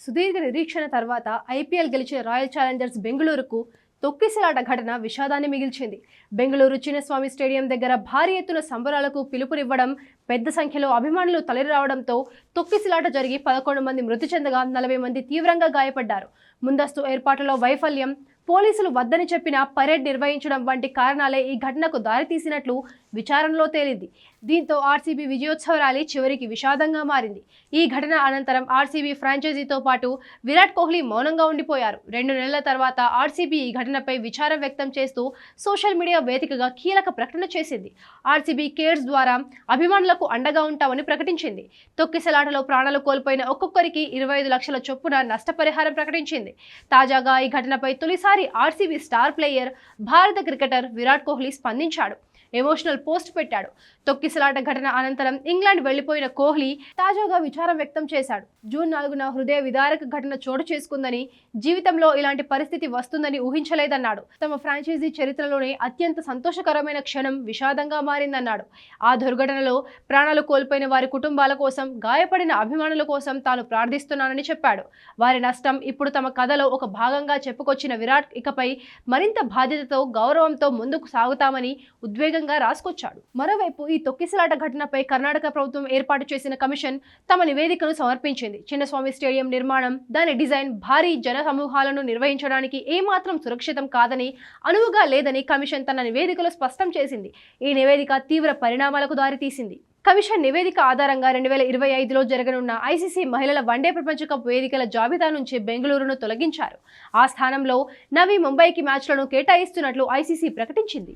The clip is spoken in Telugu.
సుదీర్ఘ నిరీక్షణ తర్వాత ఐపీఎల్ గెలిచిన రాయల్ ఛాలెంజర్స్ బెంగళూరుకు తొక్కిసలాట ఘటన విషాదాన్ని మిగిల్చింది. బెంగళూరు చిన్నస్వామి స్టేడియం దగ్గర భారీ ఎత్తున సంబరాలకు పిలుపునివ్వడం, పెద్ద సంఖ్యలో అభిమానులు తరలిరావడంతో తొక్కిసలాట జరిగి 11 మంది మృతి చెందగా 40 మంది తీవ్రంగా గాయపడ్డారు. ముందస్తు ఏర్పాట్లలో వైఫల్యం, పోలీసులు వద్దని చెప్పిన పరేడ్ నిర్వహించడం వంటి కారణాలే ఈ ఘటనకు దారితీసినట్లు విచారణలో తేలింది. దీంతో ఆర్సీబీ విజయోత్సవ ర్యాలీ చివరికి విషాదంగా మారింది. ఈ ఘటన అనంతరం ఆర్సీబీ ఫ్రాంచైజీతో పాటు విరాట్ కోహ్లీ మౌనంగా ఉండిపోయారు. 2 నెలల తర్వాత ఆర్సీబీ ఈ ఘటనపై విచారం వ్యక్తం చేస్తూ సోషల్ మీడియా వేదికగా కీలక ప్రకటన చేసింది. ఆర్సీబీ కేర్స్ ద్వారా అభిమానులకు అండగా ఉంటామని ప్రకటించింది. తొక్కిసలాటలో ప్రాణాలు కోల్పోయిన ఒక్కొక్కరికి 25 లక్షల చొప్పున నష్టపరిహారం ప్రకటించింది. తాజాగా ఈ ఘటనపై తొలిసారి ఆర్సీబీ స్టార్ ప్లేయర్, భారత క్రికెటర్ విరాట్ కోహ్లీ స్పందించాడు. ఎమోషనల్ పోస్ట్ పెట్టాడు. తొక్కిసలాట ఘటన అనంతరం ఇంగ్లాండ్ వెళ్లిపోయిన కోహ్లీ తాజాగా విచారం వ్యక్తం చేశాడు. జూన్ 4న హృదయ విదారక ఘటన చోటు చేసుకుందని, జీవితంలో ఇలాంటి పరిస్థితి వస్తుందని ఊహించలేదన్నాడు. తమ ఫ్రాంచైజీ చరిత్రలోనే అత్యంత సంతోషకరమైన క్షణం విషాదంగా మారిందన్నాడు. ఆ దుర్ఘటనలో ప్రాణాలు కోల్పోయిన వారి కుటుంబాల కోసం, గాయపడిన అభిమానుల కోసం తాను ప్రార్థిస్తున్నానని చెప్పాడు. వారి నష్టం ఇప్పుడు తమ కథలో ఒక భాగంగా చెప్పుకొచ్చిన విరాట్ ఇకపై మరింత బాధ్యతతో, గౌరవంతో ముందుకు సాగుతామని ఉద్వేగంగా రాసుకొచ్చాడు. మరోవైపు ఈ తొక్కిసలాట ఘటనపై కర్ణాటక ప్రభుత్వం ఏర్పాటు చేసిన కమిషన్ తమ నివేదికను సమర్పించింది. చిన్నస్వామి స్టేడియం నిర్మాణం, దాని డిజైన్ భారీ జన సమూహాలను నిర్వహించడానికి ఏమాత్రం సురక్షితం కాదని, అనువుగా లేదని కమిషన్ తన నివేదికలో స్పష్టం చేసింది. ఈ నివేదిక తీవ్ర పరిణామాలకు దారితీసింది. కమిషన్ నివేదిక ఆధారంగా 2025లో జరగనున్న ఐసీసీ మహిళల వన్డే ప్రపంచ కప్ వేదికల జాబితా నుంచి బెంగళూరును తొలగించారు. ఆ స్థానంలో నవీ ముంబైకి మ్యాచ్లను కేటాయిస్తున్నట్లు ఐసీసీ ప్రకటించింది.